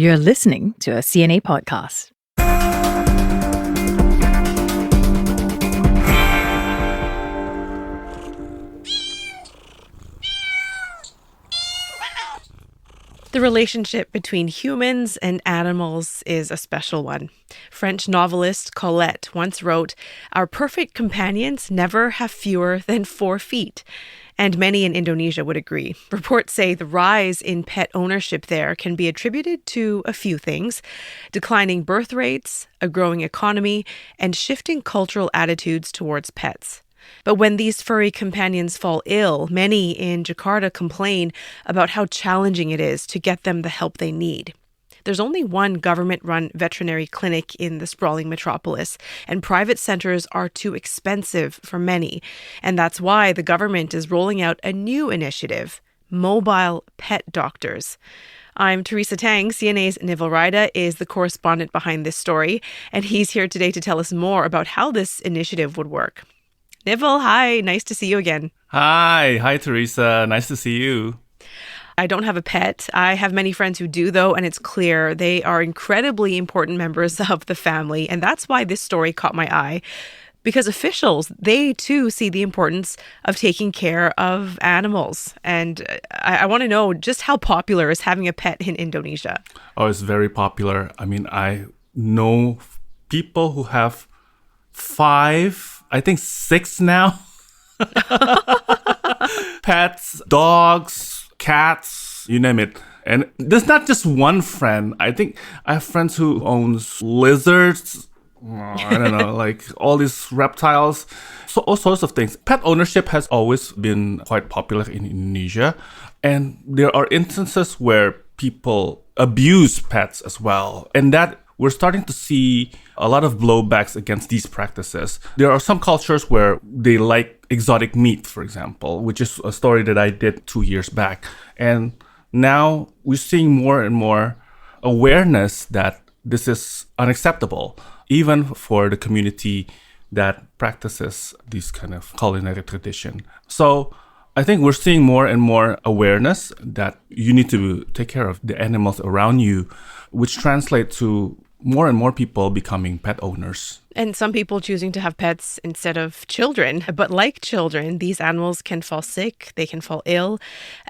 You're listening to a CNA podcast. The relationship between humans and animals is a special one. French novelist Colette once wrote, "Our perfect companions never have fewer than 4 feet." And many in Indonesia would agree. Reports say the rise in pet ownership there can be attributed to a few things: declining birth rates, a growing economy, and shifting cultural attitudes towards pets. But when these furry companions fall ill, many in Jakarta complain about how challenging it is to get them the help they need. There's only one government-run veterinary clinic in the sprawling metropolis, and private centers are too expensive for many. And that's why the government is rolling out a new initiative, mobile pet doctors. I'm Teresa Tang. CNA's Nivell Raya is the correspondent behind this story, and he's here today to tell us more about how this initiative would work. Nivell, hi. Nice to see you again. Hi, Teresa. Nice to see you. I don't have a pet. I have many friends who do, though, and it's clear they are incredibly important members of the family. And that's why this story caught my eye, because officials, they too see the importance of taking care of animals. And I want to know just how popular is having a pet in Indonesia? Oh, it's very popular. I mean, I know people who have 5, I think 6 now. Pets, dogs, cats, you name it. And there's not just one friend. I think I have friends who owns lizards. I don't know, like all these reptiles. So all sorts of things. Pet ownership has always been quite popular in Indonesia. And there are instances where people abuse pets as well. And that we're starting to see a lot of blowbacks against these practices. There are some cultures where they like exotic meat, for example, which is a story that I did 2 years back. And now we're seeing more and more awareness that this is unacceptable, even for the community that practices this kind of culinary tradition. So I think we're seeing more and more awareness that you need to take care of the animals around you, which translates to more and more people becoming pet owners. And some people choosing to have pets instead of children. But like children, these animals can fall sick, they can fall ill.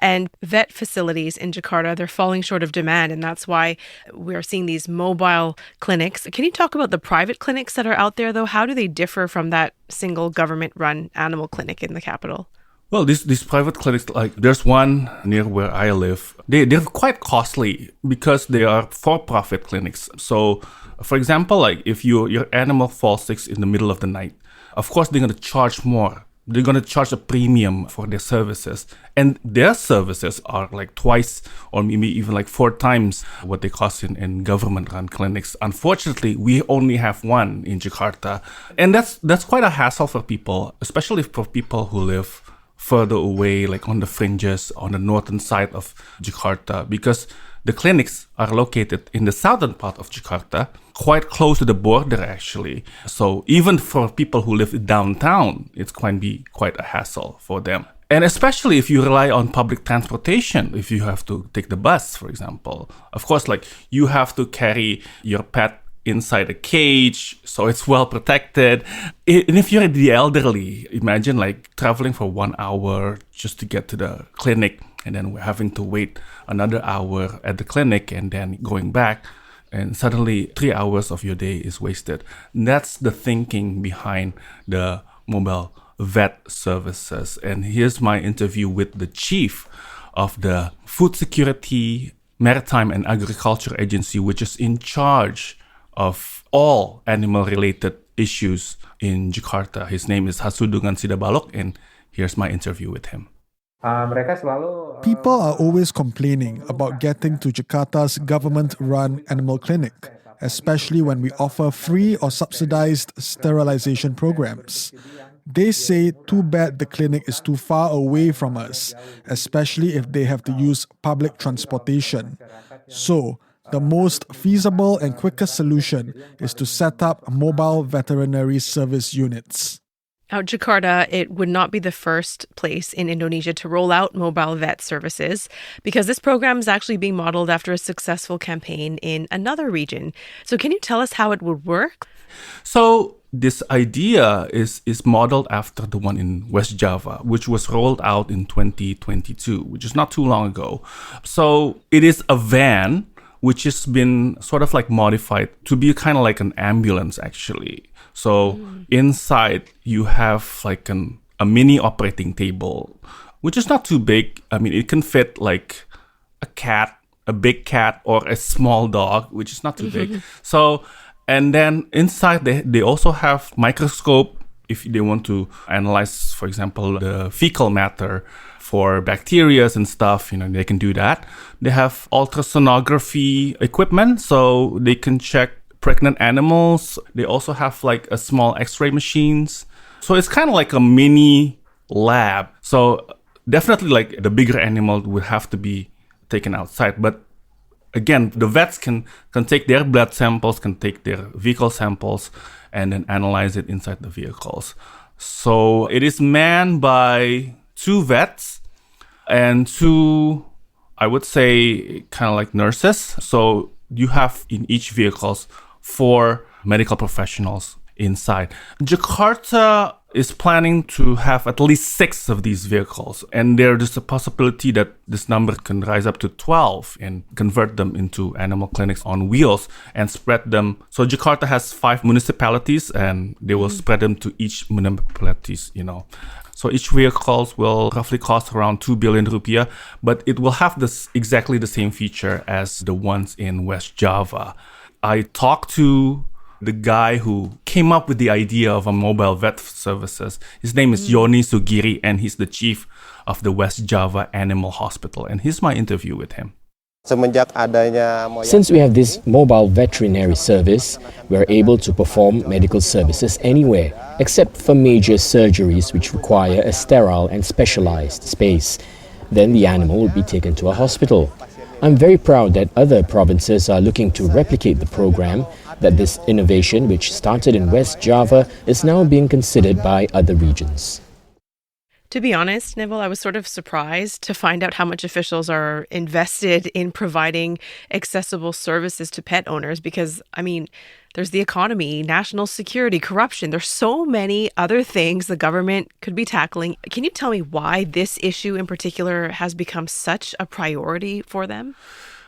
And vet facilities in Jakarta, they're falling short of demand. And that's why we're seeing these mobile clinics. Can you talk about the private clinics that are out there, though? How do they differ from that single government-run animal clinic in the capital? Well, these private clinics, like there's one near where I live. They're quite costly because they are for-profit clinics. So, for example, like if your animal falls sick in the middle of the night, of course they're going to charge more. They're going to charge a premium for their services. And their services are like twice or maybe even like 4 times what they cost in government-run clinics. Unfortunately, we only have one in Jakarta. And that's quite a hassle for people, especially for people who live further away, like on the fringes, on the northern side of Jakarta, because the clinics are located in the southern part of Jakarta, quite close to the border actually. So even for people who live downtown, it can be quite a hassle for them. And especially if you rely on public transportation, if you have to take the bus, for example. Of course, like you have to carry your pet inside a cage, so it's well protected. And if you're the elderly, imagine like traveling for 1 hour just to get to the clinic, and then we're having to wait another hour at the clinic and then going back, and suddenly 3 hours of your day is wasted. And that's the thinking behind the mobile vet services. And here's my interview with the chief of the Food Security, Maritime and Agriculture Agency, which is in charge of all animal-related issues in Jakarta. His name is Hasudungan Sidabalok, and here's my interview with him. People are always complaining about getting to Jakarta's government-run animal clinic, especially when we offer free or subsidized sterilization programs. They say too bad the clinic is too far away from us, especially if they have to use public transportation. So, the most feasible and quickest solution is to set up mobile veterinary service units. Now, Jakarta, it would not be the first place in Indonesia to roll out mobile vet services because this program is actually being modeled after a successful campaign in another region. So can you tell us how it would work? So this idea is modeled after the one in West Java, which was rolled out in 2022, which is not too long ago. So it is a van which has been sort of like modified to be kind of like an ambulance, actually. So inside you have like a mini operating table, which is not too big. I mean, it can fit like a cat, a big cat, or a small dog, which is not too big. So, and then inside they also have microscope if they want to analyze, for example, the fecal matter for bacteria and stuff, they can do that. They have ultrasonography equipment, so they can check pregnant animals. They also have like a small x-ray machines. So it's kind of like a mini lab. So definitely like the bigger animal would have to be taken outside. But again, the vets can take their blood samples, can take their vehicle samples, and then analyze it inside the vehicles. So it is manned by 2 vets and 2, I would say, kind of like nurses. So you have in each vehicles 4 medical professionals inside. Jakarta is planning to have at least 6 of these vehicles, and there's a possibility that this number can rise up to 12 and convert them into animal clinics on wheels and spread them. So Jakarta has 5 municipalities, and they will spread them to each municipalities, So each vehicle will roughly cost around 2 billion rupiah, but it will have exactly the same feature as the ones in West Java. I talked to the guy who came up with the idea of a mobile vet services. His name is Yoni Sugiri, and he's the chief of the West Java Animal Hospital. And here's my interview with him. Since we have this mobile veterinary service, we're able to perform medical services anywhere, except for major surgeries which require a sterile and specialized space. Then the animal will be taken to a hospital. I'm very proud that other provinces are looking to replicate the program, that this innovation, which started in West Java, is now being considered by other regions. To be honest, Nivell, I was sort of surprised to find out how much officials are invested in providing accessible services to pet owners because, there's the economy, national security, corruption. There's so many other things the government could be tackling. Can you tell me why this issue in particular has become such a priority for them?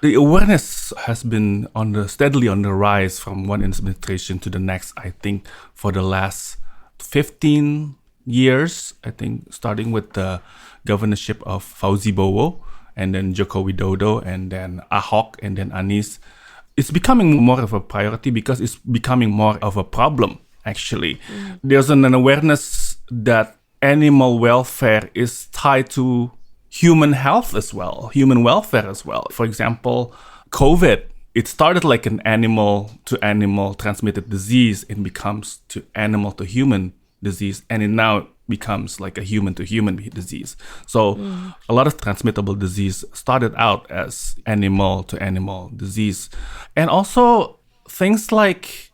The awareness has been steadily on the rise from one administration to the next, I think, for the last 15 years, I think, starting with the governorship of Fauzi Bowo, and then Joko Widodo, and then Ahok, and then Anies. It's becoming more of a priority because it's becoming more of a problem, actually. There's an awareness that animal welfare is tied to human health as well, human welfare as well. For example, COVID, it started like an animal-to-animal transmitted disease. It becomes to animal-to-human disease, and it now becomes like a human-to-human disease. So a lot of transmittable disease started out as animal-to-animal disease. And also things like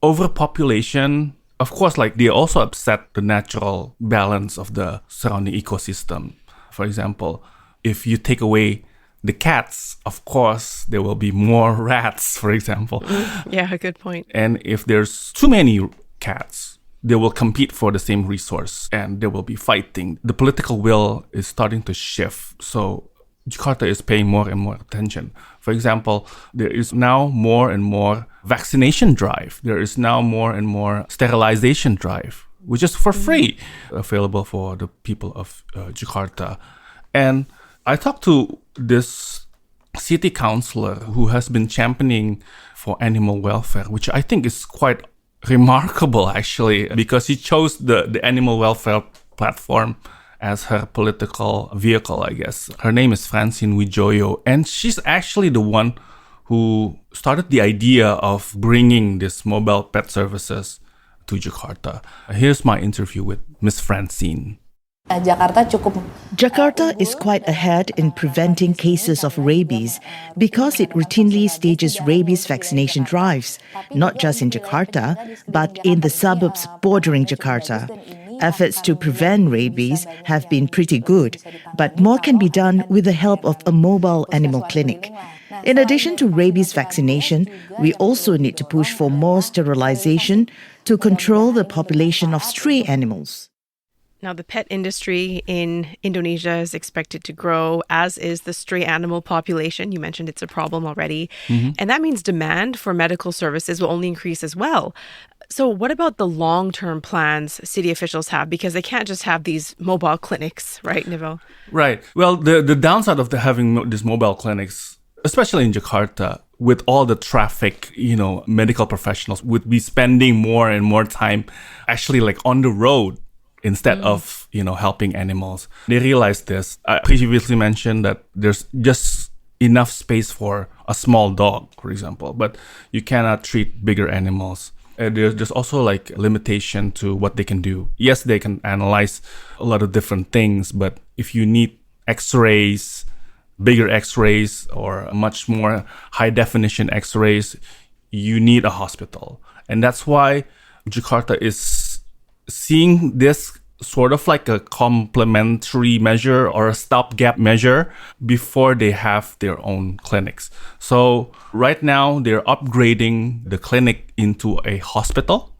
overpopulation, of course, like they also upset the natural balance of the surrounding ecosystem. For example, if you take away the cats, of course, there will be more rats, for example. Yeah, good point. And if there's too many cats, they will compete for the same resource and there will be fighting. The political will is starting to shift. So Jakarta is paying more and more attention. For example, there is now more and more vaccination drive. There is now more and more sterilization drive, which is for free, available for the people of Jakarta. And I talked to this city councillor who has been championing for animal welfare, which I think is quite remarkable, actually, because he chose the animal welfare platform as her political vehicle, I guess. Her name is Francine Wijoyo, and she's actually the one who started the idea of bringing this mobile pet services to Jakarta. Here's my interview with Miss Francine. Jakarta is quite ahead in preventing cases of rabies because it routinely stages rabies vaccination drives, not just in Jakarta, but in the suburbs bordering Jakarta. Efforts to prevent rabies have been pretty good, but more can be done with the help of a mobile animal clinic. In addition to rabies vaccination, we also need to push for more sterilization to control the population of stray animals. Now, the pet industry in Indonesia is expected to grow, as is the stray animal population. You mentioned it's a problem already. And that means demand for medical services will only increase as well. So what about the long-term plans city officials have? Because they can't just have these mobile clinics, right, Nivell? Right. Well, the downside of having these mobile clinics, especially in Jakarta, with all the traffic, medical professionals would be spending more and more time actually like on the road instead of, helping animals. They realized this. I previously mentioned that there's just enough space for a small dog, for example, but you cannot treat bigger animals. There's also like limitation to what they can do. Yes, they can analyze a lot of different things, but if you need x-rays, bigger x-rays or much more high definition x-rays, you need a hospital. And that's why Jakarta is seeing this sort of like a complementary measure or a stopgap measure before they have their own clinics. So right now they're upgrading the clinic into a hospital,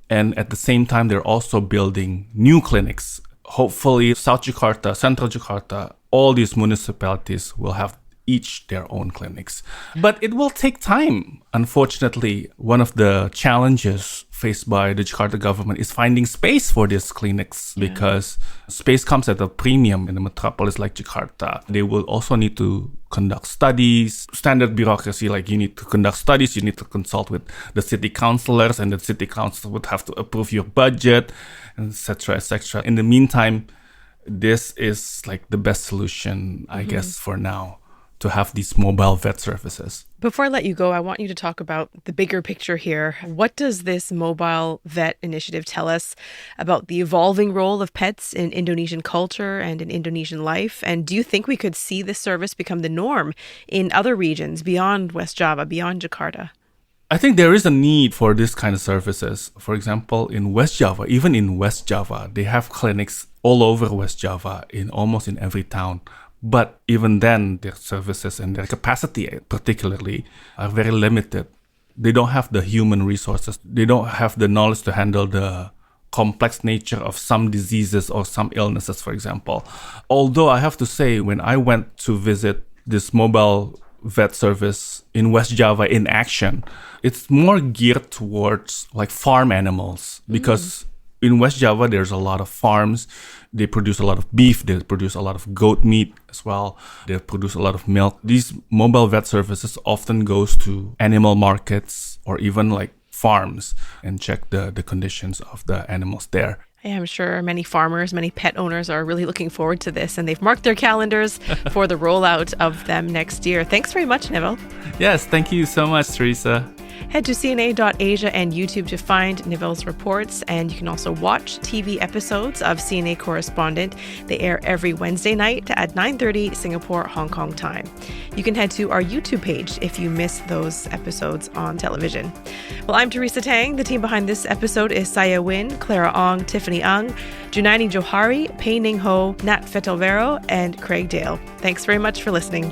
and at the same time they're also building new clinics. Hopefully South Jakarta, Central Jakarta, all these municipalities will have each their own clinics. But it will take time. Unfortunately, one of the challenges faced by the Jakarta government is finding space for these clinics because space comes at a premium in a metropolis like Jakarta. They will also need to conduct studies, standard bureaucracy, like you need to conduct studies, you need to consult with the city councillors, and the city council would have to approve your budget, etc., etc. In the meantime, this is like the best solution, I guess, for now, to have these mobile vet services. Before I let you go, I want you to talk about the bigger picture here. What does this mobile vet initiative tell us about the evolving role of pets in Indonesian culture and in Indonesian life? And do you think we could see this service become the norm in other regions beyond West Java, beyond Jakarta? I think there is a need for this kind of services. For example, in West Java, even in West Java, they have clinics all over West Java, almost in every town. But even then, their services and their capacity particularly are very limited. They don't have the human resources. They don't have the knowledge to handle the complex nature of some diseases or some illnesses, for example. Although I have to say, when I went to visit this mobile vet service in West Java in action, it's more geared towards like farm animals because in West Java, there's a lot of farms. They produce a lot of beef. They produce a lot of goat meat as well. They produce a lot of milk. These mobile vet services often goes to animal markets or even like farms and check the conditions of the animals there. I'm sure many farmers, many pet owners are really looking forward to this, and they've marked their calendars for the rollout of them next year. Thanks very much, Nivell. Yes, thank you so much, Teresa. Head to CNA.Asia and YouTube to find Nivell's reports, and you can also watch TV episodes of CNA Correspondent. They air every Wednesday night at 9:30 Singapore, Hong Kong time. You can head to our YouTube page if you miss those episodes on television. Well, I'm Teresa Tang. The team behind this episode is Saya Win, Clara Ong, Tiffany Ung, Junaini Johari, Pei Ning Ho, Nat Fetelvero, and Craig Dale. Thanks very much for listening.